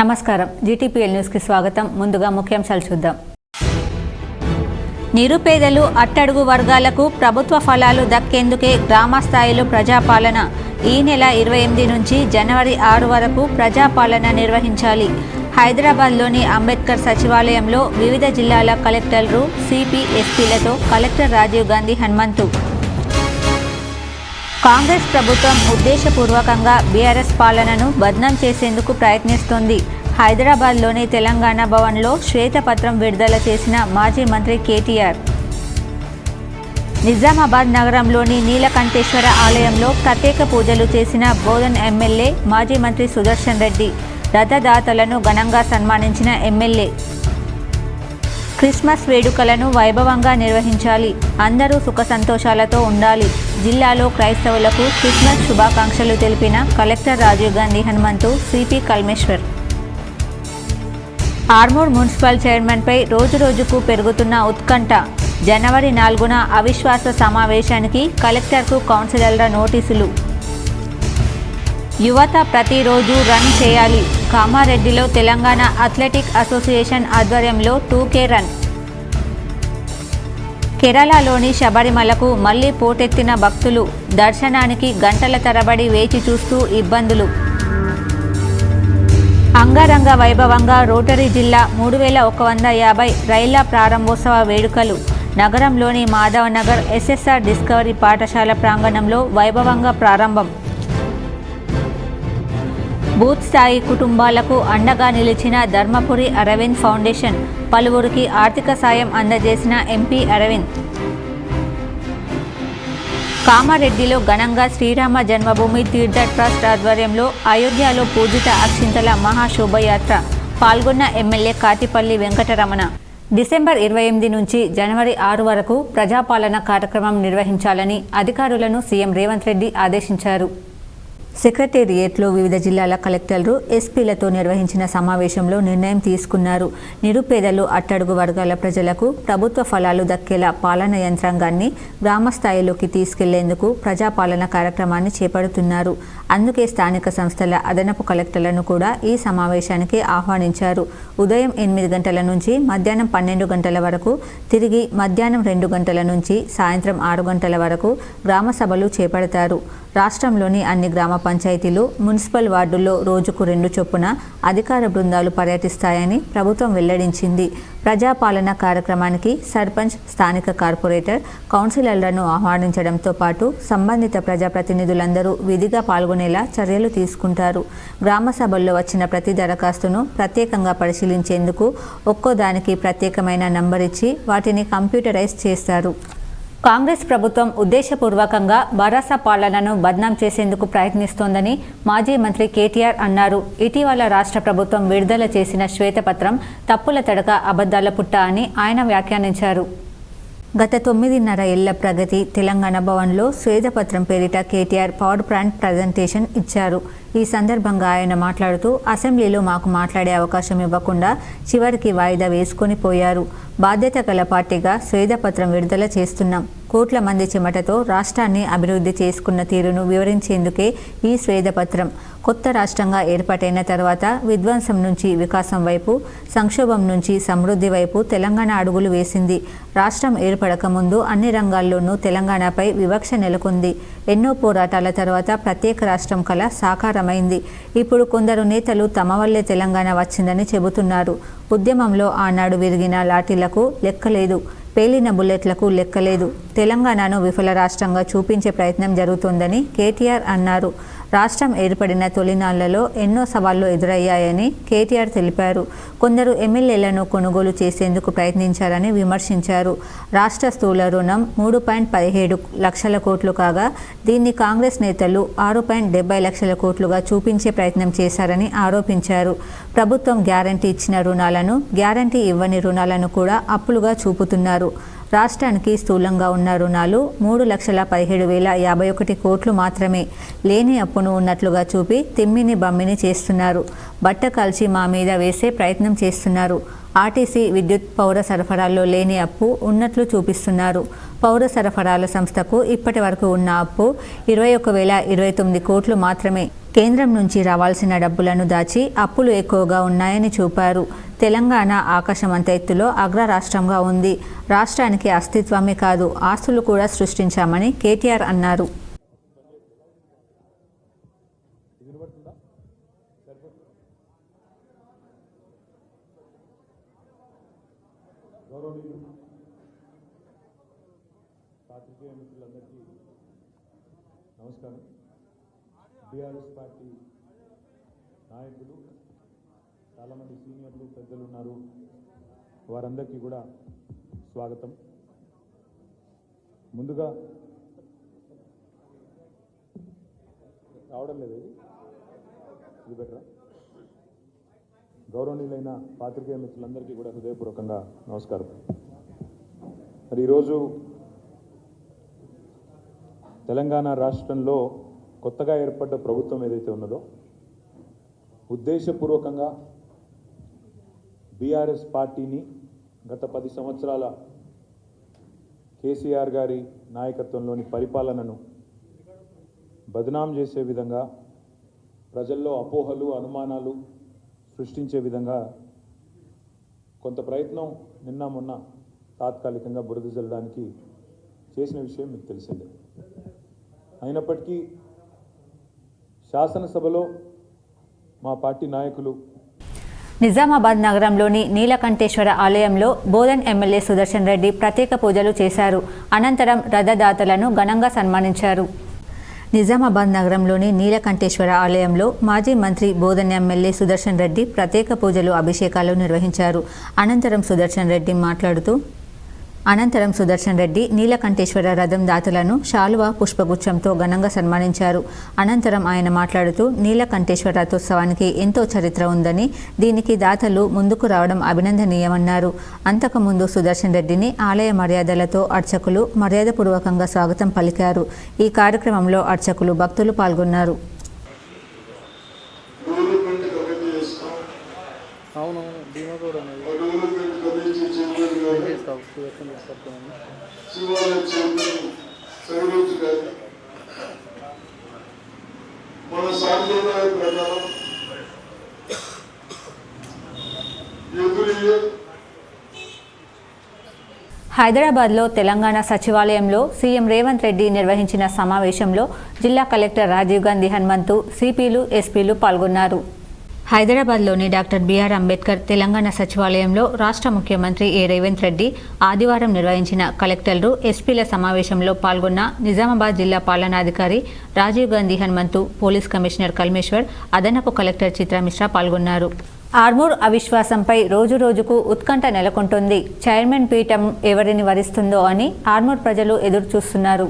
నమస్కారం GTPL news కి స్వాగతం. ముందుగా ముఖ్యాంశాలు చూద్దాం. నిరుపేదలు అట్టడుగు వర్గాలకు ప్రభుత్వ ఫలాలు దక్కేందుకే గ్రామ స్థాయిలో ప్రజాపాలన. ఈ నెల 28 నుంచి జనవరి 6 వరకు ప్రజాపాలన నిర్వహించాలి. హైదరాబాద్లోని అంబేద్కర్ సచివాలయంలో వివిధ జిల్లాల కలెక్టర్లు, సిపి, ఎస్పీలతో కలెక్టర్ రాజీవ్ గాంధీ హనుమంతు. కాంగ్రెస్ ప్రభుత్వం ఉద్దేశపూర్వకంగా బీఆర్ఎస్ పాలనను బద్నాం చేసేందుకు ప్రయత్నిస్తోంది. హైదరాబాద్లోని తెలంగాణ భవన్లో శ్వేతపత్రం విడుదల చేసిన మాజీ మంత్రి కేటీఆర్. నిజామాబాద్ నగరంలోని నీలకంఠేశ్వర ఆలయంలో ప్రత్యేక పూజలు చేసిన బోధన్ ఎమ్మెల్యే మాజీ మంత్రి సుదర్శన్ రెడ్డి. రథదాతలను ఘనంగా సన్మానించిన ఎమ్మెల్యే. క్రిస్మస్ వేడుకలను వైభవంగా నిర్వహించాలి. అందరూ సుఖ సంతోషాలతో ఉండాలి. జిల్లాలో క్రైస్తవులకు క్రిస్మస్ శుభాకాంక్షలు తెలిపిన collector Rajiv Gandhi Hanumanthu, CP Kalmeshwar. Armoor municipal చైర్మన్పై రోజురోజుకు పెరుగుతున్న ఉత్కంఠ. జనవరి 4న అవిశ్వాస సమావేశానికి కలెక్టర్కు కౌన్సిలర్ల నోటీసులు. యువత ప్రతిరోజు రన్ చేయాలి. కామారెడ్డిలో తెలంగాణ అథ్లెటిక్ అసోసియేషన్ ఆధ్వర్యంలో 2K రన్. కేరళలోని శబరిమలకు మళ్లీ పోటెత్తిన భక్తులు. దర్శనానికి గంటల తరబడి వేచి చూస్తూ ఇబ్బందులు. అంగరంగ వైభవంగా రోటరీ జిల్లా 3150 రైళ్ల ప్రారంభోత్సవ వేడుకలు. నగరంలోని మాధవ్ నగర్ SSR డిస్కవరీ పాఠశాల ప్రాంగణంలో వైభవంగా ప్రారంభం. బూత్ స్థాయి కుటుంబాలకు అండగా నిలిచిన ధర్మపురి అరవింద్ ఫౌండేషన్. పలువురికి ఆర్థిక సాయం అందజేసిన ఎంపీ అరవింద్. కామారెడ్డిలో ఘనంగా శ్రీరామ జన్మభూమి తీర్థ ట్రస్ట్ ఆధ్వర్యంలో అయోధ్యలో పూజిత అక్షింతల మహాశోభయాత్ర. పాల్గొన్న ఎమ్మెల్యే కాటిపల్లి వెంకటరమణ. డిసెంబర్ 28 నుంచి జనవరి 6 వరకు ప్రజాపాలన కార్యక్రమం నిర్వహించాలని అధికారులను సీఎం రేవంత్ రెడ్డి ఆదేశించారు. సెక్రటేరియట్లో వివిధ జిల్లాల కలెక్టర్లు, ఎస్పీలతో నిర్వహించిన సమావేశంలో నిర్ణయం తీసుకున్నారు. నిరుపేదలు, అట్టడుగు వర్గాల ప్రజలకు ప్రభుత్వ ఫలాలు దక్కేలా పాలనా యంత్రాంగాన్ని గ్రామ స్థాయిలోకి తీసుకెళ్లేందుకు ప్రజాపాలన కార్యక్రమాన్ని చేపడుతున్నారు. అందుకే స్థానిక సంస్థల అదనపు కలెక్టర్లను కూడా ఈ సమావేశానికి ఆహ్వానించారు. ఉదయం 8 గంటల నుంచి మధ్యాహ్నం 12 గంటల వరకు, తిరిగి మధ్యాహ్నం 2 గంటల నుంచి సాయంత్రం 6 గంటల వరకు గ్రామ సభలు చేపడతారు. రాష్ట్రంలోని అన్ని గ్రామ పంచాయతీలు, మున్సిపల్ వార్డుల్లో రోజుకు 2 చొప్పున అధికార బృందాలు పర్యటిస్తాయని ప్రభుత్వం వెల్లడించింది. ప్రజాపాలన కార్యక్రమానికి సర్పంచ్, స్థానిక కార్పొరేటర్, కౌన్సిలర్లను ఆహ్వానించడంతో పాటు సంబంధిత ప్రజాప్రతినిధులందరూ విధిగా పాల్గొనేలా చర్యలు తీసుకుంటారు. గ్రామ సభల్లో వచ్చిన ప్రతి దరఖాస్తును ప్రత్యేకంగా పరిశీలించేందుకు ఒక్కో దానికి ప్రత్యేకమైన నంబర్ ఇచ్చి వాటిని కంప్యూటరైజ్ చేస్తారు. కాంగ్రెస్ ప్రభుత్వం ఉద్దేశపూర్వకంగా భరాసా పాలనను బద్నాం చేసేందుకు ప్రయత్నిస్తోందని మాజీ మంత్రి కేటీఆర్ అన్నారు. ఇటీవల రాష్ట్ర ప్రభుత్వం విడుదల చేసిన శ్వేతపత్రం తప్పుల తడక, అబద్ధాల పుట్ట అని ఆయన వ్యాఖ్యానించారు. గత 9.5 ఏళ్ల ప్రగతి తెలంగాణ భవన్లో శ్వేతపత్రం పేరిట కేటీఆర్ పవర్ పాయింట్ ప్రజెంటేషన్ ఇచ్చారు. ఈ సందర్భంగా ఆయన మాట్లాడుతూ, అసెంబ్లీలో మాకు మాట్లాడే అవకాశం ఇవ్వకుండా చివరికి వాయిదా వేసుకొని పోయారు. బాధ్యత గల పార్టీగా శ్వేతపత్రం విడుదల చేస్తున్నాం. కోట్ల మంది చెమటతో రాష్ట్రాన్ని అభివృద్ధి చేసుకున్న తీరును వివరించేందుకే ఈ శ్వేతపత్రం. కొత్త రాష్ట్రంగా ఏర్పాటైన తర్వాత విధ్వంసం నుంచి వికాసం వైపు, సంక్షోభం నుంచి సమృద్ధి వైపు తెలంగాణ అడుగులు వేసింది. రాష్ట్రం ఏర్పడక ముందు అన్ని రంగాల్లోనూ తెలంగాణపై వివక్ష నెలకొంది. ఎన్నో పోరాటాల తర్వాత ప్రత్యేక రాష్ట్రం కల సాకారమైంది. ఇప్పుడు కొందరు నేతలు తమ వల్లే తెలంగాణ వచ్చిందని చెబుతున్నారు. ఉద్యమంలో ఆనాడు విరిగిన లాఠీలకు లెక్కలేదు, పేలిన బుల్లెట్లకు లెక్కలేదు. తెలంగాణను విఫల రాష్ట్రంగా చూపించే ప్రయత్నం జరుగుతోందని కేటీఆర్ అన్నారు. రాష్ట్రం ఏర్పడిన తొలినాళ్లలో ఎన్నో సవాళ్లు ఎదురయ్యాయని కేటీఆర్ తెలిపారు. కొందరు ఎమ్మెల్యేలను కొనుగోలు చేసేందుకు ప్రయత్నించారని విమర్శించారు. రాష్ట్ర స్థూల రుణం 3.17 లక్షల కోట్లు కాగా దీన్ని కాంగ్రెస్ నేతలు 6.70 లక్షల కోట్లుగా చూపించే ప్రయత్నం చేశారని ఆరోపించారు. ప్రభుత్వం గ్యారంటీ ఇచ్చిన రుణాలను, గ్యారంటీ ఇవ్వని రుణాలను కూడా అప్పులుగా చూపుతున్నారు. రాష్ట్రానికి స్థూలంగా ఉన్న రుణాలు 3,17,051 కోట్లు మాత్రమే. లేని అప్పును ఉన్నట్లుగా చూపి తిమ్మిని బమ్మిని చేస్తున్నారు. బట్ట కాల్చి మా మీద వేసే ప్రయత్నం చేస్తున్నారు. ఆర్టీసీ, విద్యుత్, పౌర సరఫరాల్లో లేని అప్పు ఉన్నట్లు చూపిస్తున్నారు. పౌర సరఫరాల సంస్థకు ఇప్పటి వరకు ఉన్న అప్పు 21,029 కోట్లు మాత్రమే. కేంద్రం నుంచి రావాల్సిన డబ్బులను దాచి అప్పులు ఎక్కువగా ఉన్నాయని చూపారు. తెలంగాణ ఆకాశమంత ఎత్తులో అగ్ర రాష్ట్రంగా ఉంది. రాష్ట్రానికి అస్తిత్వమే కాదు, ఆస్తులు కూడా సృష్టించామని కేటీఆర్ అన్నారు. పాత్రికేయ మిత్రులందరికీ నమస్కారం. బీఆర్ఎస్ పార్టీ నాయకులు, చాలామంది సీనియర్లు పెద్దలు ఉన్నారు, వారందరికీ కూడా స్వాగతం. ముందుగా రావడం లేదు, ఇది బెటరా? గౌరవనీయులైన పాత్రికేయ మిత్రులందరికీ కూడా హృదయపూర్వకంగా నమస్కారం. మరి ఈరోజు తెలంగాణ రాష్ట్రంలో కొత్తగా ఏర్పడ్డ ప్రభుత్వం ఏదైతే ఉన్నదో ఉద్దేశపూర్వకంగా బీఆర్ఎస్ పార్టీని గత 10 సంవత్సరాల కేసీఆర్ గారి నాయకత్వంలోని పరిపాలనను బదనాం చేసే విధంగా, ప్రజల్లో అపోహలు అనుమానాలు సృష్టించే విధంగా కొంత ప్రయత్నం నిన్న మొన్న తాత్కాలికంగా బురద జల్లడానికి చేసిన విషయం మీకు తెలిసిందే. అయినప్పటికీ శాసనసభలో మా పార్టీ నాయకులు నిజామాబాద్ నగరంలోని నీలకంఠేశ్వర ఆలయంలో బోధన్ ఎమ్మెల్యే సుదర్శన్ రెడ్డి ప్రత్యేక పూజలు చేశారు. అనంతరం రథదాతలను ఘనంగా సన్మానించారు. నిజామాబాద్ నగరంలోని నీలకంఠేశ్వర ఆలయంలో మాజీ మంత్రి బోధన్ ఎమ్మెల్యే సుదర్శన్ రెడ్డి ప్రత్యేక పూజలు, అభిషేకాలు నిర్వహించారు. అనంతరం సుదర్శన్ రెడ్డి నీలకంఠేశ్వర రథం దాతలను శాలువా, పుష్పగుచ్చంతో ఘనంగా సన్మానించారు. అనంతరం ఆయన మాట్లాడుతూ నీలకంఠేశ్వర రథోత్సవానికి ఎంతో చరిత్ర ఉందని, దీనికి దాతలు ముందుకు రావడం అభినందనీయమన్నారు. అంతకుముందు సుదర్శన్ రెడ్డిని ఆలయ మర్యాదలతో అర్చకులు మర్యాదపూర్వకంగా స్వాగతం పలికారు. ఈ కార్యక్రమంలో అర్చకులు, భక్తులు పాల్గొన్నారు. మన సాంప్రదాయ ప్రకారం హైదరాబాద్లో తెలంగాణ సచివాలయంలో సీఎం రేవంత్ రెడ్డి నిర్వహించిన సమావేశంలో జిల్లా కలెక్టర్ రాజీవ్ గాంధీ హనుమంతు, సిపిలు, ఎస్పీలు పాల్గొన్నారు. హైదరాబాద్లోని డాక్టర్ బిఆర్ అంబేద్కర్ తెలంగాణ సచివాలయంలో రాష్ట్ర ముఖ్యమంత్రి రేవంత్ రెడ్డి ఆదివారం నిర్వహించిన కలెక్టర్లు, ఎస్పీల సమావేశంలో పాల్గొన్న నిజామాబాద్ జిల్లా పాలనాధికారి రాజీవ్ గాంధీ హనుమంతు, పోలీస్ కమిషనర్ కల్మేశ్వర్, అదనపు కలెక్టర్ చిత్రమిశ్రా పాల్గొన్నారు. ఆర్మూర్ అవిశ్వాసంపై రోజురోజుకు ఉత్కంఠ నెలకొంటుంది. చైర్మన్ పీఠం ఎవరిని వరిస్తుందో అని ఆర్మూర్ ప్రజలు ఎదురుచూస్తున్నారు.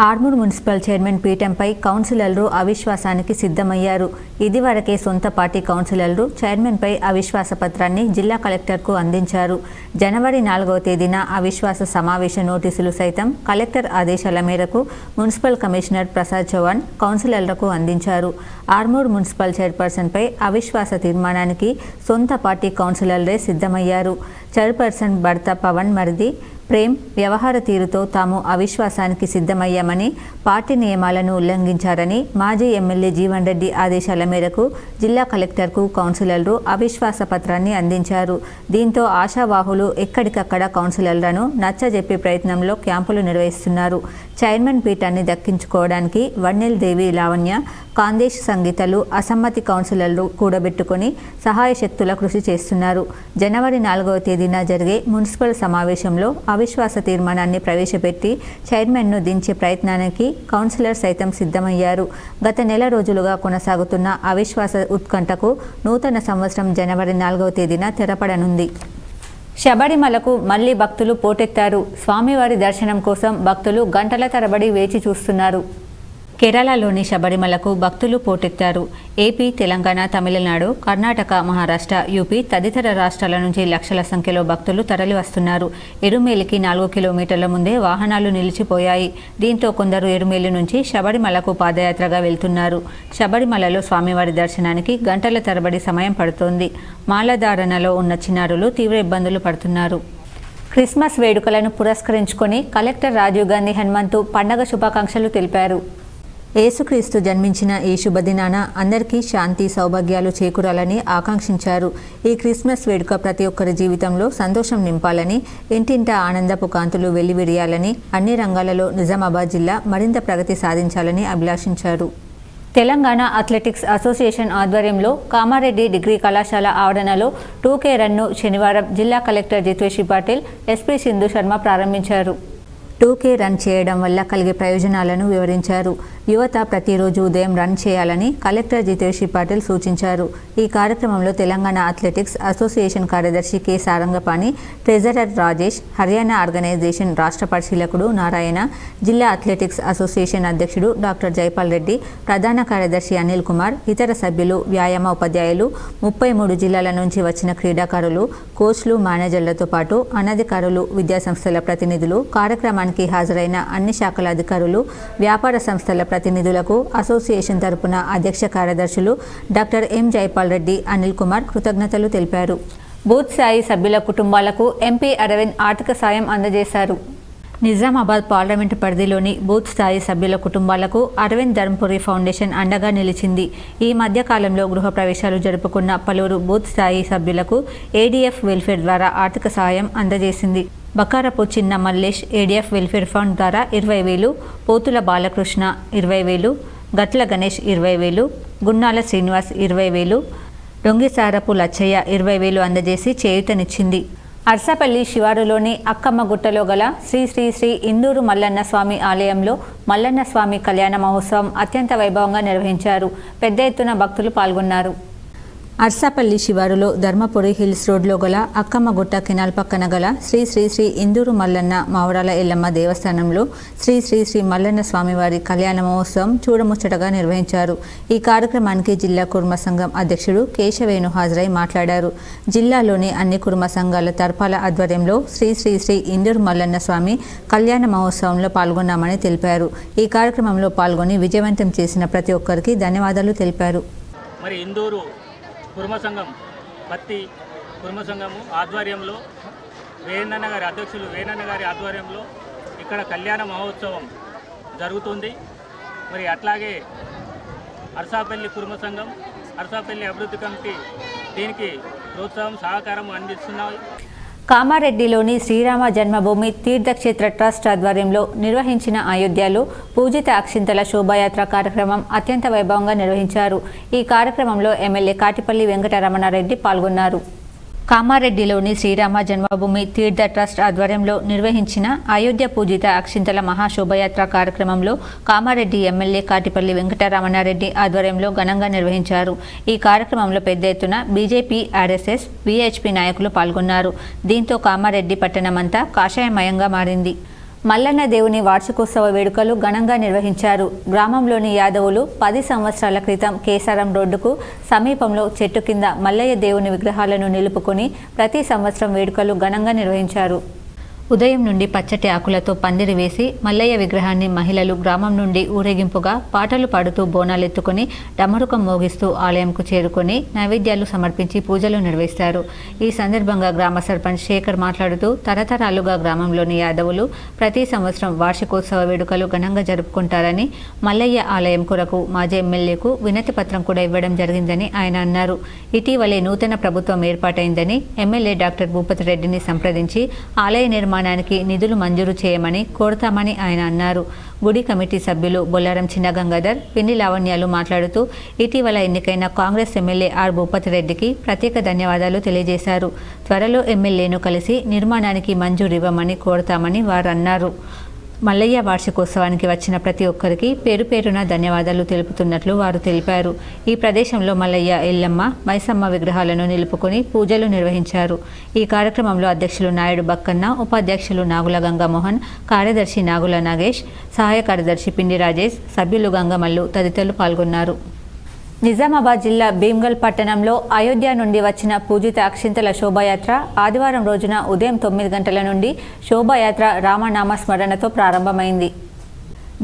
ఆర్మూర్ మున్సిపల్ చైర్మన్ పీఠంపై కౌన్సిలర్లు అవిశ్వాసానికి సిద్ధమయ్యారు. ఇదివరకే సొంత పార్టీ కౌన్సిలర్లు చైర్మన్పై అవిశ్వాస పత్రాన్ని జిల్లా కలెక్టర్కు అందించారు. జనవరి 4వ తేదీన అవిశ్వాస సమావేశ నోటీసులు సైతం కలెక్టర్ ఆదేశాల మేరకు మున్సిపల్ కమిషనర్ ప్రసాద్ చౌహాన్ కౌన్సిలర్లకు అందించారు. ఆర్మూర్ మున్సిపల్ చైర్పర్సన్పై అవిశ్వాస తీర్మానానికి సొంత పార్టీ కౌన్సిలర్లే సిద్ధమయ్యారు. చైర్పర్సన్ భర్త పవన్ మరిది ప్రేమ్ వ్యవహార తీరుతో తాము అవిశ్వాసానికి సిద్ధమయ్యామని, పార్టీ నియమాలను ఉల్లంఘించారని మాజీ ఎమ్మెల్యే జీవన్ రెడ్డి ఆదేశాల మేరకు జిల్లా కలెక్టర్కు కౌన్సిలర్లు అవిశ్వాస పత్రాన్ని అందించారు. దీంతో ఆశావాహులు ఎక్కడికక్కడ కౌన్సిలర్లను నచ్చజెప్పే ప్రయత్నంలో క్యాంపులు నిర్వహిస్తున్నారు. చైర్మన్ పీఠాన్ని దక్కించుకోవడానికి వన్నెల్ దేవి, లావణ్య, కాందేశ్ సంగీతలు అసమ్మతి కౌన్సిలర్లు కూడబెట్టుకుని సహాయ శక్తుల కృషి చేస్తున్నారు. జనవరి 4వ తేదీన జరిగే మున్సిపల్ సమావేశంలో అవిశ్వాస తీర్మానాన్ని ప్రవేశపెట్టి చైర్మన్ను దించే ప్రయత్నానికి కౌన్సిలర్ సైతం సిద్ధమయ్యారు. గత నెల రోజులుగా కొనసాగుతున్న అవిశ్వాస ఉత్కంఠకు నూతన సంవత్సరం జనవరి 4వ తేదీన తెరపడనుంది. శబరిమలకు మళ్లీ భక్తులు పోటెత్తారు. స్వామివారి దర్శనం కోసం భక్తులు గంటల తరబడి వేచి చూస్తున్నారు. కేరళలోని శబరిమలకు భక్తులు పోటెత్తారు. ఏపీ, తెలంగాణ, తమిళనాడు, కర్ణాటక, మహారాష్ట్ర, యూపీ తదితర రాష్ట్రాల నుంచి లక్షల సంఖ్యలో భక్తులు తరలివస్తున్నారు. ఎరుమేలికి 4 కిలోమీటర్ల ముందే వాహనాలు నిలిచిపోయాయి. దీంతో కొందరు ఎరుమేలి నుంచి శబరిమలకు పాదయాత్రగా వెళ్తున్నారు. శబరిమలలో స్వామివారి దర్శనానికి గంటల తరబడి సమయం పడుతోంది. మాలధారణలో ఉన్న చిన్నారులు తీవ్ర ఇబ్బందులు పడుతున్నారు. క్రిస్మస్ వేడుకలను పురస్కరించుకొని కలెక్టర్ రాజీవ్ గాంధీ హనుమంతు పండగ శుభాకాంక్షలు తెలిపారు. యేసుక్రీస్తు జన్మించిన ఈ శుభదినాన అందరికీ శాంతి సౌభాగ్యాలు చేకూరాలని ఆకాంక్షించారు. ఈ క్రిస్మస్ వేడుక ప్రతి ఒక్కరి జీవితంలో సంతోషం నింపాలని, ఇంటింటా ఆనందపు కాంతులు వెల్లివిరియాలని, అన్ని రంగాలలో నిజామాబాద్ జిల్లా మరింత ప్రగతి సాధించాలని అభిలాషించారు. తెలంగాణ అథ్లెటిక్స్ అసోసియేషన్ ఆధ్వర్యంలో కామారెడ్డి డిగ్రీ కళాశాల ఆవరణలో 2K రన్ను శనివారం జిల్లా కలెక్టర్ జితేష్ పాటిల్, ఎస్పీ సింధు శర్మ ప్రారంభించారు. 2K రన్ చేయడం వల్ల కలిగే ప్రయోజనాలను వివరించారు. యువత ప్రతిరోజు ఉదయం రన్ చేయాలని కలెక్టర్ జితేష్ పాటిల్ సూచించారు. ఈ కార్యక్రమంలో తెలంగాణ అథ్లెటిక్స్ అసోసియేషన్ కార్యదర్శి K Sarangapani, treasurer Rajesh, Haryana organisation రాష్ట్ర పరిశీలకుడు నారాయణ, జిల్లా అథ్లెటిక్స్ అసోసియేషన్ అధ్యక్షుడు డాక్టర్ జైపాల్ రెడ్డి, ప్రధాన కార్యదర్శి అనిల్ కుమార్, ఇతర సభ్యులు, వ్యాయామ ఉపాధ్యాయులు, 33 జిల్లాల నుంచి వచ్చిన క్రీడాకారులు, కోచ్లు, మేనేజర్లతో పాటు అనధికారులు, విద్యాసంస్థల ప్రతినిధులు, కార్యక్రమానికి హాజరైన అన్ని శాఖల అధికారులు, వ్యాపార సంస్థల ప్రతినిధులకు అసోసియేషన్ తరపున అధ్యక్ష కార్యదర్శులు డాక్టర్ ఎం జైపాల్ రెడ్డి, అనిల్ కుమార్ కృతజ్ఞతలు తెలిపారు. బూత్ స్థాయి సభ్యుల కుటుంబాలకు ఎంపీ అరవింద్ ఆర్థిక సాయం అందజేశారు. నిజామాబాద్ పార్లమెంటు పరిధిలోని బూత్ స్థాయి సభ్యుల కుటుంబాలకు అరవింద్ ధర్మపురి ఫౌండేషన్ అండగా నిలిచింది. ఈ మధ్య కాలంలో గృహప్రవేశాలు జరుపుకున్న పలువురు బూత్ స్థాయి సభ్యులకు ఏడీఎఫ్ వెల్ఫేర్ ద్వారా ఆర్థిక సహాయం అందజేసింది. బకారపు చిన్న మల్లేష్ ఏడీఎఫ్ వెల్ఫేర్ ఫండ్ ద్వారా 20,000, పోతుల బాలకృష్ణ 20,000, గట్ల గణేష్ 20,000, గున్నాల శ్రీనివాస్ 20,000, రొంగిసారపు లచ్చయ్య 20,000 అందజేసి చేయూతనిచ్చింది. అర్సపల్లి శివారులోని అక్కమ్మ గుట్టలో గల శ్రీ శ్రీ శ్రీ ఇందూరు మల్లన్న స్వామి ఆలయంలో మల్లన్న స్వామి కళ్యాణ మహోత్సవం అత్యంత వైభవంగా నిర్వహించారు. పెద్ద ఎత్తున భక్తులు పాల్గొన్నారు. అర్సాపల్లి శివారులో ధర్మపురి హిల్స్ రోడ్లో గల అక్కమ్మగుట్ట కెనాల్ పక్కన గల శ్రీ శ్రీ శ్రీ ఇందూరు మల్లన్న మావరాల ఎల్లమ్మ దేవస్థానంలో శ్రీ శ్రీ శ్రీ మల్లన్న స్వామివారి కళ్యాణ మహోత్సవం చూడముచ్చటగా నిర్వహించారు. ఈ కార్యక్రమానికి జిల్లా కుర్మ సంఘం అధ్యక్షుడు కేశవేణు హాజరై మాట్లాడారు. జిల్లాలోని అన్ని కుర్మ సంఘాల తరఫాల ఆధ్వర్యంలో శ్రీ శ్రీ శ్రీ ఇందూరు మల్లన్న స్వామి కళ్యాణ మహోత్సవంలో పాల్గొన్నామని తెలిపారు. ఈ కార్యక్రమంలో పాల్గొని విజయవంతం చేసిన ప్రతి ఒక్కరికి ధన్యవాదాలు తెలిపారు. మరి ఇందూరు కుర్మ సంఘం పత్తి కుర్మ సంఘము ఆధ్వర్యంలో వేణన్న గారి అధ్యక్షులు వేణన్న గారి ఆధ్వర్యంలో ఇక్కడ కళ్యాణ మహోత్సవం జరుగుతుంది. మరి అట్లాగే అర్సాపల్లి కుర్మ సంఘం, అర్సాపల్లి అభివృద్ధి కమిటీ దీనికి ప్రోత్సాహం సహకారం అందిస్తున్నాయి. కామారెడ్డిలోని శ్రీరామ జన్మభూమి తీర్థక్షేత్ర ట్రస్ట్ ఆధ్వర్యంలో నిర్వహించిన అయోధ్యలో పూజిత అక్షింతల శోభాయాత్ర కార్యక్రమం అత్యంత వైభవంగా నిర్వహించారు. ఈ కార్యక్రమంలో ఎమ్మెల్యే కాటిపల్లి వెంకటరమణారెడ్డి పాల్గొన్నారు. కామారెడ్డిలోని శ్రీరామ జన్మభూమి తీర్థ ట్రస్ట్ ఆధ్వర్యంలో నిర్వహించిన అయోధ్య పూజిత అక్షింతల మహాశోభయాత్ర కార్యక్రమంలో కామారెడ్డి ఎమ్మెల్యే కాటిపల్లి వెంకటరమణారెడ్డి ఆధ్వర్యంలో ఘనంగా నిర్వహించారు. ఈ కార్యక్రమంలో పెద్ద ఎత్తున బీజేపీ, ఆర్ఎస్ఎస్, వీహెచ్పీ నాయకులు పాల్గొన్నారు. దీంతో కామారెడ్డి పట్టణమంతా కాషాయమయంగా మారింది. మల్లన్న దేవుని వార్షికోత్సవ వేడుకలు ఘనంగా నిర్వహించారు. గ్రామంలోని యాదవులు 10 సంవత్సరాల క్రితం కేసారం రోడ్డుకు సమీపంలో చెట్టు కింద మల్లయ్య దేవుని విగ్రహాలను నిలుపుకొని ప్రతి సంవత్సరం వేడుకలు ఘనంగా నిర్వహించారు. ఉదయం నుండి పచ్చటి ఆకులతో పందిరి వేసి మల్లయ్య విగ్రహాన్ని మహిళలు గ్రామం నుండి ఊరేగింపుగా పాటలు పాడుతూ బోనాలెత్తుకొని డమరుకం మోగిస్తూ ఆలయంకు చేరుకొని నైవేద్యాలు సమర్పించి పూజలు నిర్వహిస్తారు. ఈ సందర్భంగా గ్రామ సర్పంచ్ శేఖర్ మాట్లాడుతూ తరతరాలుగా గ్రామంలోని యాదవులు ప్రతి సంవత్సరం వార్షికోత్సవ వేడుకలు ఘనంగా జరుపుకుంటారని, మల్లయ్య ఆలయం కొరకు మాజీ ఎమ్మెల్యేకు వినతి పత్రం కూడా ఇవ్వడం జరిగిందని ఆయన అన్నారు. ఇటీవలే నూతన ప్రభుత్వం ఏర్పాటైందని ఎమ్మెల్యే డాక్టర్ భూపతి రెడ్డిని సంప్రదించి ఆలయ నిర్మాణానికి నిధులు మంజూరు చేయమని కోరుతామని ఆయన అన్నారు. గుడి కమిటీ సభ్యులు బొల్లారం చిన్న గంగాధర్, పిన్ని లావణ్యాలు మాట్లాడుతూ ఇటీవల ఎన్నికైన కాంగ్రెస్ ఎమ్మెల్యే ఆర్ భూపతి రెడ్డికి ప్రత్యేక ధన్యవాదాలు తెలియజేశారు. త్వరలో ఎమ్మెల్యేను కలిసి నిర్మాణానికి మంజూరు ఇవ్వమని కోరుతామని వారు అన్నారు. మల్లయ్య వార్షికోత్సవానికి వచ్చిన ప్రతి ఒక్కరికి పేరు పేరున ధన్యవాదాలు తెలుపుతున్నట్లు వారు తెలిపారు. ఈ ప్రదేశంలో మల్లయ్య, ఎల్లమ్మ, మైసమ్మ విగ్రహాలను నిలుపుకొని పూజలు నిర్వహించారు. ఈ కార్యక్రమంలో అధ్యక్షులు నాయుడు బక్కన్న, ఉపాధ్యక్షులు నాగుల గంగామోహన్, కార్యదర్శి నాగుల నాగేష్, సహాయ కార్యదర్శి పిండి రాజేష్, సభ్యులు గంగమల్లు తదితరులు పాల్గొన్నారు. నిజామాబాద్ జిల్లా భీమ్గల్ పట్టణంలో అయోధ్య నుండి వచ్చిన పూజిత అక్షింతల శోభాయాత్ర ఆదివారం రోజున ఉదయం 9 గంటల నుండి శోభాయాత్ర రామనామ స్మరణతో ప్రారంభమైంది.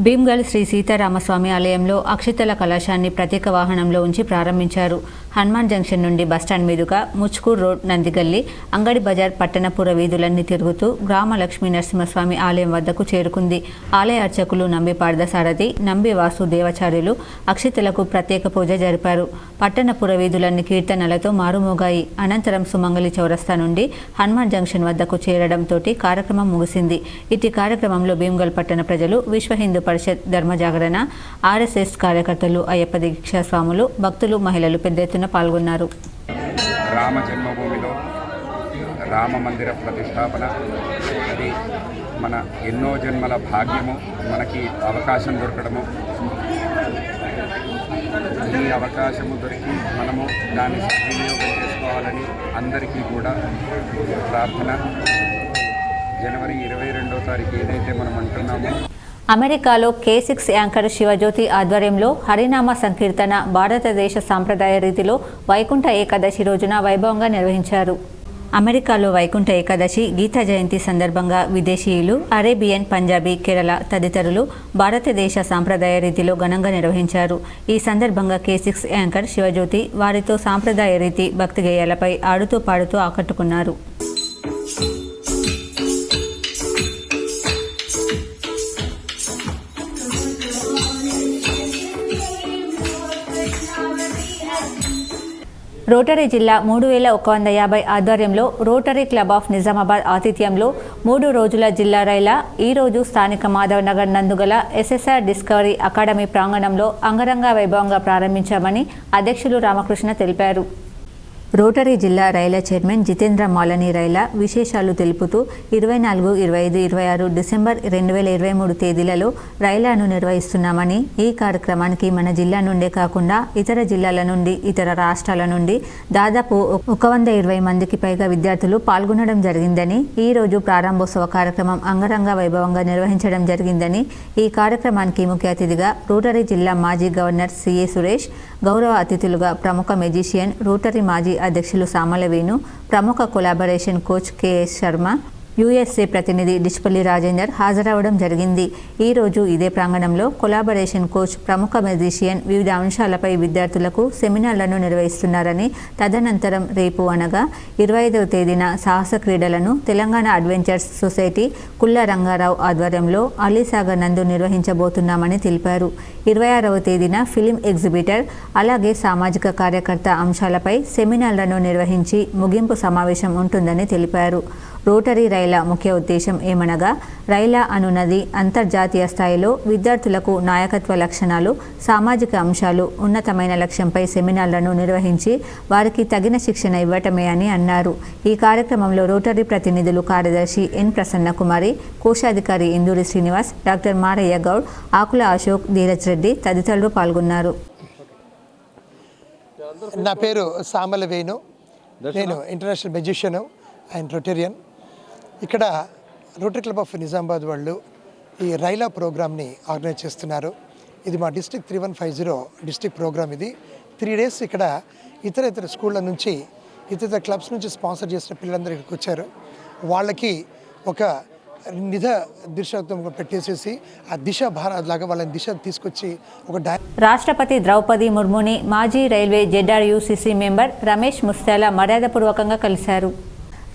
భీమ్గల్ శ్రీ సీతారామస్వామి ఆలయంలో అక్షితల కలశాన్ని ప్రత్యేక వాహనంలో ఉంచి ప్రారంభించారు. హనుమాన్ జంక్షన్ నుండి బస్టాండ్ మీదుగా ముచ్కూర్ రోడ్, నందిగల్లి, అంగడి బజార్, పట్టణపుర వీధులన్నీ తిరుగుతూ గ్రామ లక్ష్మీ నరసింహస్వామి ఆలయం వద్దకు చేరుకుంది. ఆలయ అర్చకులు నంబి పార్థసారథి, నంబి వాసు దేవాచార్యులు అక్షితలకు ప్రత్యేక పూజ జరిపారు. పట్టణపుర వీధులన్నీ కీర్తనలతో మారుమోగాయి. అనంతరం సుమంగళి చౌరస్తా నుండి హనుమాన్ జంక్షన్ వద్దకు చేరడంతో కార్యక్రమం ముగిసింది. ఇటు కార్యక్రమంలో భీమ్గల్ పట్టణ ప్రజలు, విశ్వ హిందూ పరిషత్, ధర్మ జాగరణ, ఆర్ఎస్ఎస్ కార్యకర్తలు, అయ్యప్ప దీక్షా స్వాములు, భక్తులు, మహిళలు పెద్ద ఎత్తున పాల్గొన్నారు. రామ జన్మభూమిలో రామ మందిర ప్రతిష్టాపన అది మన ఎన్నో జన్మల భాగ్యము. మనకి అవకాశం దొరకడము, ఈ అవకాశము దొరికి మనము దాన్ని సద్వినియోగం చేసుకోవాలని అందరికీ కూడా ప్రార్థన. జనవరి 22వ తారీఖు ఏదైతే మనం అంటున్నామో, అమెరికాలో K6 యాంకర్ శివజ్యోతి ఆధ్వర్యంలో హరినామ సంకీర్తన భారతదేశ సాంప్రదాయ రీతిలో వైకుంఠ ఏకాదశి రోజున వైభవంగా నిర్వహించారు. అమెరికాలో వైకుంఠ ఏకాదశి, గీతా జయంతి సందర్భంగా విదేశీయులు, అరేబియన్, పంజాబీ, కేరళ తదితరులు భారతదేశ సాంప్రదాయ రీతిలో ఘనంగా నిర్వహించారు. ఈ సందర్భంగా K6 యాంకర్ శివజ్యోతి వారితో సాంప్రదాయ రీతి భక్తి గేయాలపై ఆడుతూ పాడుతూ ఆకట్టుకున్నారు. రోటరీ జిల్లా 3150 ఆధ్వర్యంలో రోటరీ క్లబ్ ఆఫ్ నిజామాబాద్ ఆతిథ్యంలో 3 రోజుల జిల్లా రైలా ఈరోజు స్థానిక మాధవ్ నగర్ నందుగల ఎస్ఎస్ఆర్ డిస్కవరీ అకాడమీ ప్రాంగణంలో అంగరంగ వైభవంగా ప్రారంభించామని అధ్యక్షులు రామకృష్ణ తెలిపారు. రోటరీ జిల్లా RYLA chairman Jitendra Malani RYLA విశేషాలు తెలుపుతూ 24, 25, 26 డిసెంబర్ 2023 తేదీలలో రైలాను నిర్వహిస్తున్నామని, ఈ కార్యక్రమానికి మన జిల్లా నుండే కాకుండా ఇతర జిల్లాల నుండి, ఇతర రాష్ట్రాల నుండి దాదాపు 120 మందికి పైగా విద్యార్థులు పాల్గొనడం జరిగిందని, ఈ రోజు ప్రారంభోత్సవ కార్యక్రమం అంగరంగ వైభవంగా నిర్వహించడం జరిగిందని, ఈ కార్యక్రమానికి ముఖ్య అతిథిగా రోటరీ జిల్లా మాజీ గవర్నర్ సిఏ సురేష్, గౌరవ అతిథులుగా ప్రముఖ మెజిషియన్, రోటరీ మాజీ అధ్యక్షులు సామల వేణు, ప్రముఖ collaboration coach KS Sharma, USA ప్రతినిధి డిచ్పల్లి రాజేందర్ హాజరవడం జరిగింది. ఈరోజు ఇదే ప్రాంగణంలో కొలాబరేషన్ కోచ్, ప్రముఖ మెజిషియన్ వివిధ అంశాలపై విద్యార్థులకు సెమినార్లను నిర్వహిస్తున్నారని, తదనంతరం రేపు అనగా 25వ తేదీన సాహస క్రీడలను తెలంగాణ అడ్వెంచర్స్ సొసైటీ కుల్ల రంగారావు ఆధ్వర్యంలో అలీసాగర్ నందు నిర్వహించబోతున్నామని తెలిపారు. 26వ తేదీన ఫిలిం ఎగ్జిబిటర్, అలాగే సామాజిక కార్యకర్త అంశాలపై సెమినార్లను నిర్వహించి ముగింపు సమావేశం ఉంటుందని తెలిపారు. రోటరీ రైలా ముఖ్య ఉద్దేశం ఏమనగా, రైలా అనున్నది అంతర్జాతీయ స్థాయిలో విద్యార్థులకు నాయకత్వ లక్షణాలు, సామాజిక అంశాలు, ఉన్నతమైన లక్ష్యంపై సెమినార్లను నిర్వహించి వారికి తగిన శిక్షణ ఇవ్వటమే అని అన్నారు. ఈ కార్యక్రమంలో రోటరీ ప్రతినిధులు కార్యదర్శి ఎన్ ప్రసన్న కుమారి, కోశాధికారి ఇందూరి శ్రీనివాస్, డాక్టర్ మారయ్య గౌడ్, ఆకుల అశోక్, ధీరజ్ రెడ్డి తదితరులు పాల్గొన్నారు. నా పేరు సామల వేణు, నేను ఇంటర్నేషనల్ మెజిషియన్ అండ్ రొటేరియన్. ఇక్కడ రోటరీ క్లబ్ ఆఫ్ నిజామాబాద్ వాళ్ళు ఈ రైలా ప్రోగ్రామ్ని ఆర్గనైజ్ చేస్తున్నారు. ఇది మా డిస్ట్రిక్ట్ 3150 డిస్ట్రిక్ట్ ప్రోగ్రామ్. ఇది 3 days ఇక్కడ ఇతర స్కూళ్ళ నుంచి, ఇతర క్లబ్స్ నుంచి స్పాన్సర్ చేసిన పిల్లలందరూ ఇక్కడికి వచ్చారు. వాళ్ళకి ఒక దిశ పెట్టేసేసి ఆ దిశ భారత్ లాగా వాళ్ళని దిశ తీసుకొచ్చి ఒక రాష్ట్రపతి ద్రౌపది ముర్ముని మాజీ రైల్వే జెడ్ఆర్యూసీసీ మెంబర్ రమేష్ ముస్తాలా మర్యాదపూర్వకంగా కలిశారు.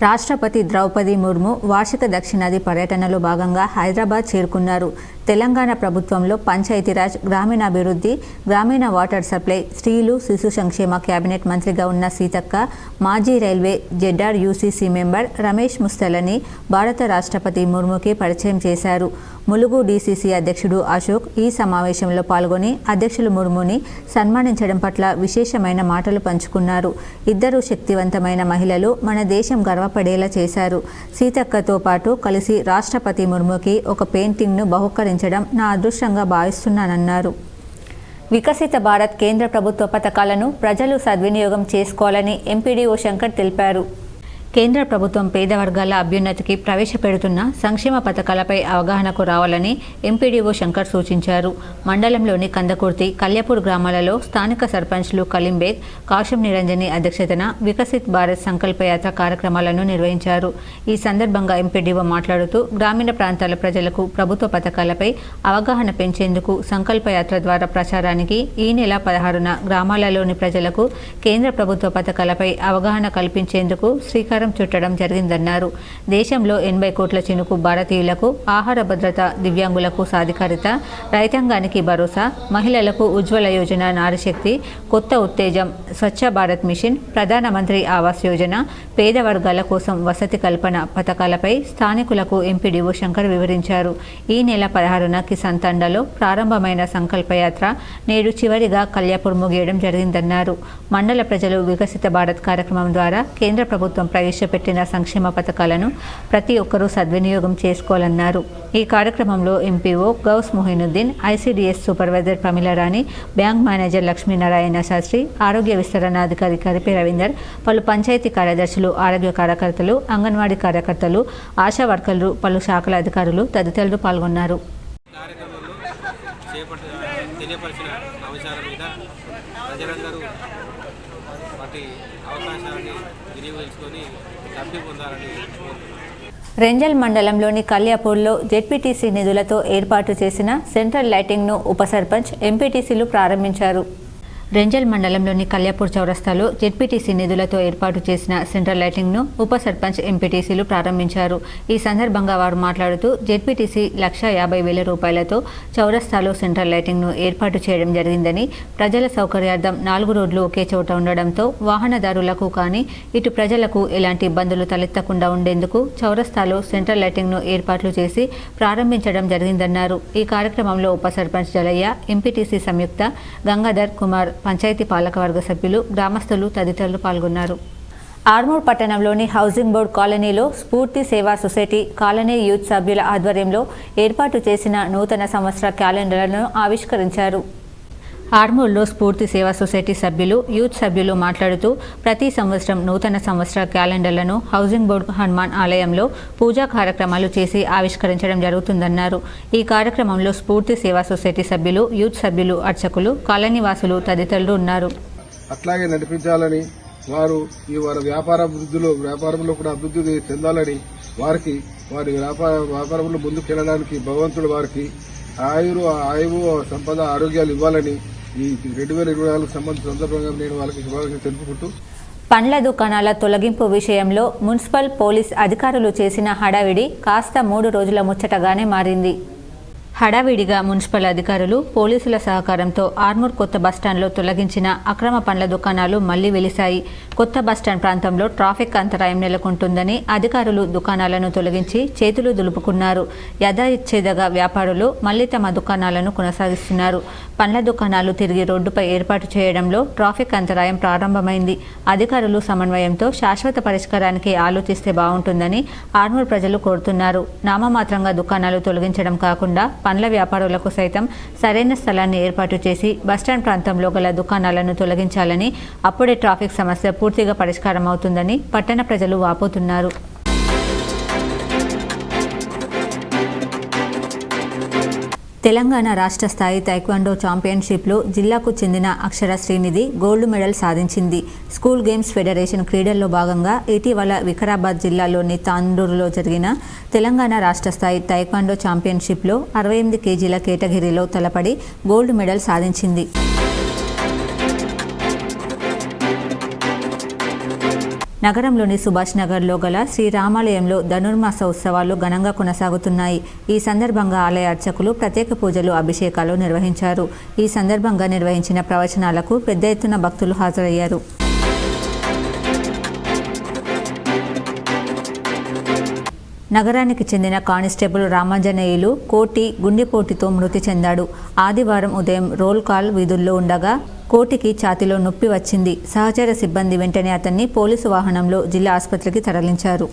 రాష్ట్రపతి ద్రౌపది ముర్ము వార్షిక దక్షిణాది పర్యటనలో భాగంగా హైదరాబాద్ చేరుకున్నారు. తెలంగాణ ప్రభుత్వంలో పంచాయతీరాజ్, గ్రామీణాభివృద్ధి, గ్రామీణ వాటర్ సప్లై, స్త్రీలు శిశు సంక్షేమ కేబినెట్ మంత్రిగా ఉన్న సీతక్క మాజీ రైల్వే జెడ్ఆర్యూసీసీ మెంబర్ రమేష్ ముస్తలని భారత రాష్ట్రపతి ముర్ముకి పరిచయం చేశారు. ములుగు డీసీసీ అధ్యక్షుడు అశోక్ ఈ సమావేశంలో పాల్గొని అధ్యక్షులు ముర్ముని సన్మానించడం పట్ల విశేషమైన మాటలు పంచుకున్నారు. ఇద్దరు శక్తివంతమైన మహిళలు మన దేశం గర్వపడేలా చేశారు. సీతక్కతో పాటు కలిసి రాష్ట్రపతి ముర్ముకి ఒక పెయింటింగ్ను బహుకరించడం నా అదృష్టంగా భావిస్తున్నానన్నారు. వికసిత భారత్ కేంద్ర ప్రభుత్వ పథకాలను ప్రజలు సద్వినియోగం చేసుకోవాలని ఎంపీడీఓ శంకర్ తెలిపారు. కేంద్ర ప్రభుత్వం పేద వర్గాల అభ్యున్నతికి ప్రవేశపెడుతున్న సంక్షేమ పథకాలపై అవగాహనకు రావాలని ఎంపీడీఓ శంకర్ సూచించారు. మండలంలోని కందకుర్తి, కల్యాపూర్ గ్రామాలలో స్థానిక సర్పంచ్లు కలీంబేగ్, కాశం నిరంజని అధ్యక్షతన వికసిత్ భారత్ సంకల్పయాత్ర కార్యక్రమాలను నిర్వహించారు. ఈ సందర్భంగా ఎంపీడీఓ మాట్లాడుతూ గ్రామీణ ప్రాంతాల ప్రజలకు ప్రభుత్వ పథకాలపై అవగాహన పెంచేందుకు సంకల్పయాత్ర ద్వారా ప్రచారానికి ఈ నెల 16న గ్రామాలలోని ప్రజలకు కేంద్ర ప్రభుత్వ పథకాలపై అవగాహన కల్పించేందుకు శ్రీకారం చుట్టడం జరిగిందన్నారు. దేశంలో 80 కోట్ల చినుకు భారతీయులకు ఆహార భద్రత, దివ్యాంగులకు సాధికారిత, రైతాంగానికి భరోసా, మహిళలకు ఉజ్వల యోజన, నారీశక్తి, కొత్త ఉత్తేజం, స్వచ్ఛ భారత్ మిషన్, ప్రధానమంత్రి ఆవాస్ యోజన, పేద వర్గాల కోసం వసతి కల్పన పథకాలపై స్థానికులకు ఎంపీడీఓ శంకర్ వివరించారు. ఈ నెల 16న కిసాన్ తండాలో ప్రారంభమైన సంకల్పయాత్ర నేడు చివరిగా కల్యాపూర్ ముగియడం జరిగిందన్నారు. మండల ప్రజలు వికసిత భారత్ కార్యక్రమం ద్వారా కేంద్ర ప్రభుత్వం ప్రవేశపెట్టిన సంక్షేమ పథకాలను ప్రతి ఒక్కరూ సద్వినియోగం చేసుకోవాలన్నారు. ఈ కార్యక్రమంలో MPO Ghouse Mohiuddin, ICDS supervisor Pramilarani, bank manager Lakshminarayana Sastri, ఆరోగ్య విస్తరణాధికారి కరిపి రవీందర్, పలు పంచాయతీ కార్యదర్శులు, ఆరోగ్య కార్యకర్తలు, అంగన్వాడీ కార్యకర్తలు, ఆశా వర్కర్లు, పలు శాఖల అధికారులు తదితరులు పాల్గొన్నారు. తెలియపరిచిన అంశాల మీద ప్రజలందరూ వాటి అవకాశాన్ని వినియోగించుకొని లబ్ధి పొందాలని రెంజల్ మండలంలోని కల్యాపూర్లో జెడ్పీటీసీ నిధులతో ఏర్పాటు చేసిన సెంట్రల్ లైటింగ్ను ఉప సర్పంచ్, ఎంపీటీసీలు ప్రారంభించారు. రెంజల్ మండలంలోని కల్యాపూర్ చౌరస్తాలో జెడ్పీటీసీ నిధులతో ఏర్పాటు చేసిన సెంట్రల్ లైటింగ్ను ఉప సర్పంచ్, ఎంపీటీసీలు ప్రారంభించారు. ఈ సందర్భంగా వారు మాట్లాడుతూ జెడ్పీటీసీ 1,50,000 రూపాయలతో చౌరస్తాలో సెంట్రల్ లైటింగ్ను ఏర్పాటు చేయడం జరిగిందని, ప్రజల సౌకర్యార్థం 4 రోడ్లు ఒకే చోట ఉండడంతో వాహనదారులకు కానీ ఇటు ప్రజలకు ఎలాంటి ఇబ్బందులు తలెత్తకుండా ఉండేందుకు చౌరస్తాలో సెంట్రల్ లైటింగ్ను ఏర్పాట్లు చేసి ప్రారంభించడం జరిగిందన్నారు. ఈ కార్యక్రమంలో ఉప సర్పంచ్ జలయ్య, ఎంపీటీసీ సంయుక్త, గంగాధర్ కుమార్, పంచాయతీ పాలకవర్గ సభ్యులు, గ్రామస్తులు తదితరులు పాల్గొన్నారు. ఆర్మూర్ పట్టణంలోని హౌసింగ్ బోర్డు కాలనీలో స్ఫూర్తి సేవా సొసైటీ కాలనీ యూత్ సభ్యుల ఆధ్వర్యంలో ఏర్పాటు చేసిన నూతన సంవత్సర క్యాలెండర్లను ఆవిష్కరించారు. ఆర్మూర్లో స్ఫూర్తి సేవా సొసైటీ సభ్యులు, యూత్ సభ్యులు మాట్లాడుతూ ప్రతి సంవత్సరం నూతన సంవత్సర క్యాలెండర్లను హౌసింగ్ బోర్డు హనుమాన్ ఆలయంలో పూజా కార్యక్రమాలు చేసి ఆవిష్కరించడం జరుగుతుందన్నారు. ఈ కార్యక్రమంలో స్ఫూర్తి సేవా సొసైటీ సభ్యులు, యూత్ సభ్యులు, అర్చకులు, కాలనీ వాసులు తదితరులు ఉన్నారు. అట్లాగే నడిపించాలని, వారు వారి వ్యాపారంలో కూడా అభివృద్ధి చెందాలని, వారి వ్యాపారంలో ముందుకెళ్లడానికి భగవంతుడు వారికి ఆయువు సంపద ఆరోగ్యాలు ఇవ్వాలని ఈ 2024 సందర్భంగా నేను వాళ్ళకి శుభాకాంక్షలు తెలుపుకుంటూ, పండ్ల దుకాణాల తొలగింపు విషయంలో మున్సిపల్ పోలీస్ అధికారులు చేసిన హడావిడి కాస్త 3 రోజుల ముచ్చటగానే మారింది. హడావిడిగా మున్సిపల్ అధికారులు, పోలీసుల సహకారంతో ఆర్మూర్ కొత్త బస్టాండ్లో తొలగించిన అక్రమ పండ్ల దుకాణాలు మళ్లీ వెలిశాయి. కొత్త బస్టాండ్ ప్రాంతంలో ట్రాఫిక్ అంతరాయం నెలకొంటుందని అధికారులు దుకాణాలను తొలగించి చేతులు దులుపుకున్నారు. యథాయిచ్ఛేదగా వ్యాపారులు మళ్లీ తమ దుకాణాలను కొనసాగిస్తున్నారు. పండ్ల దుకాణాలు తిరిగి రోడ్డుపై ఏర్పాటు చేయడంలో ట్రాఫిక్ అంతరాయం ప్రారంభమైంది. అధికారులు సమన్వయంతో శాశ్వత పరిష్కారానికి ఆలోచిస్తే బాగుంటుందని ఆర్మూర్ ప్రజలు కోరుతున్నారు. నామమాత్రంగా దుకాణాలు తొలగించడం కాకుండా పండ్ల వ్యాపారులకు సైతం సరైన స్థలాన్ని ఏర్పాటు చేసి బస్టాండ్ ప్రాంతంలో గల దుకాణాలను తొలగించాలని, అప్పుడే ట్రాఫిక్ సమస్య పూర్తిగా పరిష్కారం అవుతుందని పట్టణ ప్రజలు వాపోతున్నారు. తెలంగాణ రాష్ట్ర స్థాయి తైక్వాండో ఛాంపియన్షిప్లో జిల్లాకు చెందిన అక్షర శ్రీనిధి గోల్డ్ మెడల్ సాధించింది. స్కూల్ గేమ్స్ ఫెడరేషన్ క్రీడల్లో భాగంగా ఇటీవల వికారాబాద్ జిల్లాలోని తాండూరులో జరిగిన తెలంగాణ రాష్ట్ర స్థాయి తైక్వాండో ఛాంపియన్షిప్లో 68 కేజీల కేటగిరీలో తలపడి గోల్డ్ మెడల్ సాధించింది. నగరంలోని సుభాష్ నగర్లో గల శ్రీరామాలయంలో ధనుర్మాస ఉత్సవాలు ఘనంగా కొనసాగుతున్నాయి. ఈ సందర్భంగా ఆలయ అర్చకులు ప్రత్యేక పూజలు, అభిషేకాలు నిర్వహించారు. ఈ సందర్భంగా నిర్వహించిన ప్రవచనాలకు పెద్ద ఎత్తున భక్తులు హాజరయ్యారు. నగరానికి చెందిన కానిస్టేబుల్ రామాంజనేయులు కోటి గుండెపోటుతో మృతి చెందాడు. ఆదివారం ఉదయం రోల్ కాల్ విధుల్లో ఉండగా కోటికి ఛాతీలో నొప్పి వచ్చింది. సహచర సిబ్బంది వెంటనే అతన్ని పోలీసు వాహనంలో జిల్లా ఆసుపత్రికి తరలించారు.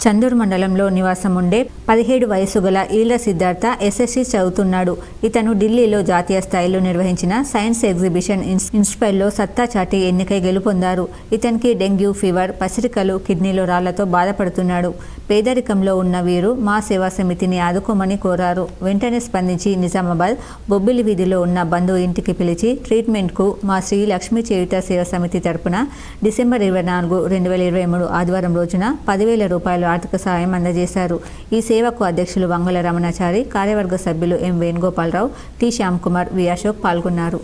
చందూరు మండలంలో నివాసం ఉండే 17 వయసు గల ఈల సిద్ధార్థ ఎస్ఎస్సి చదువుతున్నాడు. ఇతను ఢిల్లీలో జాతీయ స్థాయిలో నిర్వహించిన సైన్స్ ఎగ్జిబిషన్ ఇన్స్పైర్లో సత్తా చాటి ఎన్నికై గెలుపొందారు. ఇతనికి డెంగ్యూ ఫీవర్, పసిరికలు, కిడ్నీలో రాళ్లతో బాధపడుతున్నాడు. పేదరికంలో ఉన్న వీరు మా సేవా సమితిని ఆదుకోమని కోరారు. వెంటనే స్పందించి నిజామాబాద్ బొబ్బిలి వీధిలో ఉన్న బంధువు ఇంటికి పిలిచి ట్రీట్మెంట్కు మా శ్రీ లక్ష్మీ చేయుత సేవా సమితి తరపున డిసెంబర్ 24, 2023 ఆదివారం రోజున 10,000 రూపాయలు ఆర్థిక సహాయం అందజేశారు. ఈ సేవకు అధ్యక్షులు వంగల రమణాచారి, కార్యవర్గ సభ్యులు ఎం వేణుగోపాలరావు, టి శ్యామ్ కుమార్, వి అశోక్ పాల్గొన్నారు.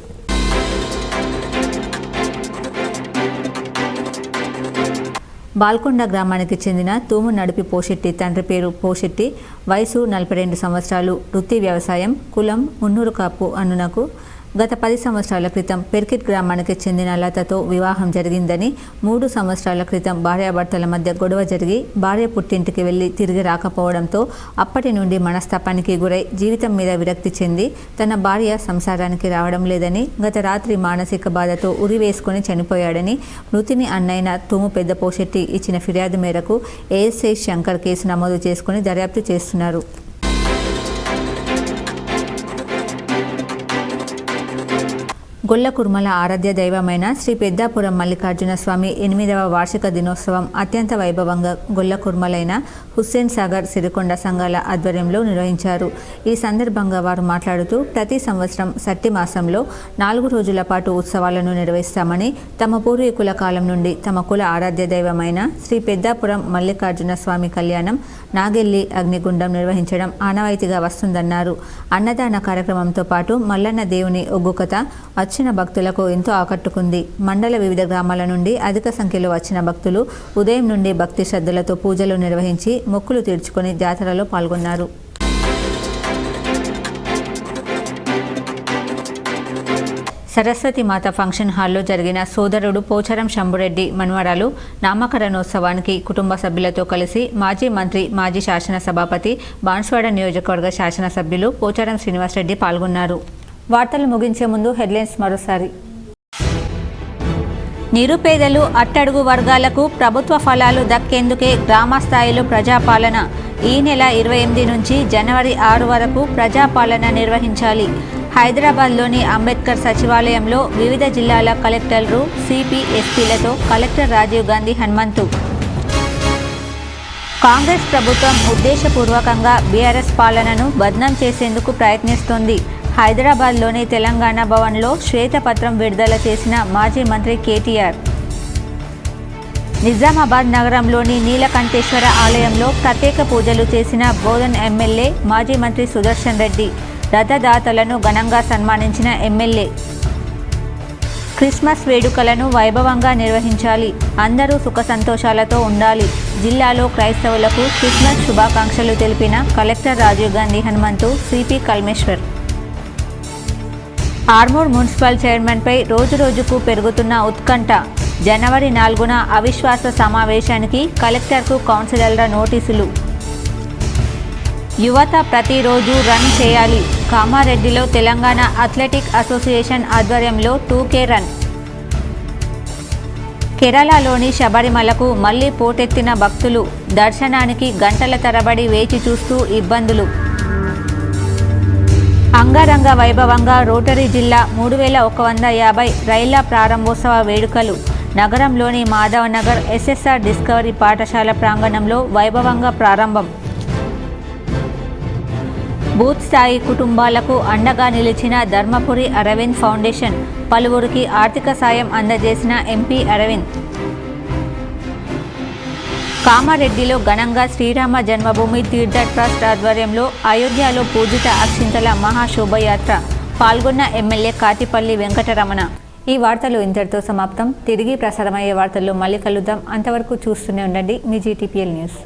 బాల్కొండ గ్రామానికి చెందిన తూము నడిపి పోషెట్టి తండ్రి పేరు పోషెట్టి, వయసు 42 సంవత్సరాలు, వృత్తి వ్యవసాయం, కులం మున్నూరు కాపు అనునకు గత 10 సంవత్సరాల క్రితం పెర్కిట్ గ్రామానికి చెందిన లతతో వివాహం జరిగిందని, 3 సంవత్సరాల క్రితం భార్యాభర్తల మధ్య గొడవ జరిగి భార్య పుట్టింటికి వెళ్లి తిరిగి రాకపోవడంతో అప్పటి నుండి మనస్తాపానికి గురై జీవితం మీద విరక్తి చెంది తన భార్య సంసారానికి రావడం లేదని, గత రాత్రి మానసిక బాధతో ఉరివేసుకుని చనిపోయాడని మృతిని అన్నైన తూము పెద్ద పోషెట్టి ఇచ్చిన ఫిర్యాదు మేరకు ఏఎస్ఐ శంకర్ కేసు నమోదు చేసుకుని దర్యాప్తు చేస్తున్నారు. గొల్లకుర్మల ఆరాధ్య దైవమైన శ్రీ పెద్దాపురం మల్లికార్జున స్వామి 8వ వార్షిక దినోత్సవం అత్యంత వైభవంగా గొల్లకుర్మలైన హుస్సేన్ సాగర్, సిరికొండ సంఘాల ఆధ్వర్యంలో నిర్వహించారు. ఈ సందర్భంగా వారు మాట్లాడుతూ ప్రతి సంవత్సరం సట్టి మాసంలో 4 రోజుల పాటు ఉత్సవాలను నిర్వహిస్తామని, తమ పూర్వీకుల కాలం నుండి తమ కుల ఆరాధ్య దైవమైన శ్రీ పెద్దాపురం మల్లికార్జున స్వామి కళ్యాణం, నాగెల్లి అగ్నిగుండం నిర్వహించడం ఆనవాయితీగా వస్తుందన్నారు. అన్నదాన కార్యక్రమంతో పాటు మల్లన్న దేవుని ఒగ్గు కథ వచ్చిన భక్తులకు ఎంతో ఆకట్టుకుంది. మండల వివిధ గ్రామాల నుండి అధిక సంఖ్యలో వచ్చిన భక్తులు ఉదయం నుండి భక్తి శ్రద్ధలతో పూజలు నిర్వహించి మొక్కులు తీర్చుకొని జాతరలో పాల్గొన్నారు. సరస్వతి మాత ఫంక్షన్ హాల్లో జరిగిన సోదరుడు పోచారం శంభురెడ్డి మన్వరాలు నామకరణోత్సవానికి కుటుంబ సభ్యులతో కలిసి మాజీ మంత్రి, మాజీ శాసనసభాపతి, బాన్స్వాడ నియోజకవర్గ శాసనసభ్యులు పోచారం శ్రీనివాసరెడ్డి పాల్గొన్నారు. వార్తలు ముగించే ముందు హెడ్లైన్స్ మరోసారి. నిరుపేదలు, అట్టడుగు వర్గాలకు ప్రభుత్వ ఫలాలు దక్కేందుకే గ్రామ స్థాయిలో ప్రజాపాలన. ఈ నెల 28 నుంచి జనవరి 6 వరకు ప్రజాపాలన నిర్వహించాలి. హైదరాబాద్లోని అంబేద్కర్ సచివాలయంలో వివిధ జిల్లాల కలెక్టర్లు, సిపి, ఎస్పీలతో కలెక్టర్ రాజీవ్ గాంధీ హనుమంతు. కాంగ్రెస్ ప్రభుత్వం ఉద్దేశపూర్వకంగా బీఆర్ఎస్ పాలనను బద్నాం చేసేందుకు ప్రయత్నిస్తోంది. హైదరాబాద్లోని తెలంగాణ భవన్లో శ్వేతపత్రం విడుదల చేసిన మాజీ మంత్రి కేటీఆర్. నిజామాబాద్ నగరంలోని నీలకంఠేశ్వర ఆలయంలో ప్రత్యేక పూజలు చేసిన బోధన్ ఎమ్మెల్యే, మాజీ మంత్రి సుదర్శన్ రెడ్డి. రథదాతలను ఘనంగా సన్మానించిన ఎమ్మెల్యే. క్రిస్మస్ వేడుకలను వైభవంగా నిర్వహించాలి. అందరూ సుఖ సంతోషాలతో ఉండాలి. జిల్లాలో క్రైస్తవులకు క్రిస్మస్ శుభాకాంక్షలు తెలిపిన collector Rajiv Gandhi Hanumanthu, CP Kalmeshwar. Armoor municipal చైర్మన్పై రోజురోజుకు పెరుగుతున్న ఉత్కంఠ. జనవరి 4న అవిశ్వాస సమావేశానికి కలెక్టర్కు కౌన్సిలర్ల నోటీసులు. యువత ప్రతిరోజు రన్ చేయాలి. కామారెడ్డిలో తెలంగాణ అథ్లెటిక్ అసోసియేషన్ ఆధ్వర్యంలో 2K రన్. కేరళలోని శబరిమలకు మళ్లీ పోటెత్తిన భక్తులు. దర్శనానికి గంటల తరబడి వేచి చూస్తూ ఇబ్బందులు. అంగరంగ వైభవంగా రోటరీ జిల్లా 3150 రైళ్ల ప్రారంభోత్సవ వేడుకలు. నగరంలోని మాధవనగర్ ఎస్ఎస్ఆర్ డిస్కవరీ పాఠశాల ప్రాంగణంలో వైభవంగా ప్రారంభం. బూత్ స్థాయి కుటుంబాలకు అండగా నిలిచిన ధర్మపురి అరవింద్ ఫౌండేషన్. పలువురికి ఆర్థిక సాయం అందజేసిన ఎంపీ అరవింద్. కామారెడ్డిలో ఘనంగా శ్రీరామ జన్మభూమి తీర్థ ట్రస్ట్ ఆధ్వర్యంలో అయోధ్యలో పూజిత అక్షింతల మహాశోభయాత్ర. పాల్గొన్న ఎమ్మెల్యే కాటిపల్లి వెంకటరమణ. ఈ వార్తలు ఇంతటితో సమాప్తం. తిరిగి ప్రసారమయ్యే వార్తల్లో మళ్ళీ కలుద్దాం. అంతవరకు చూస్తూనే ఉండండి మీ GTPL న్యూస్.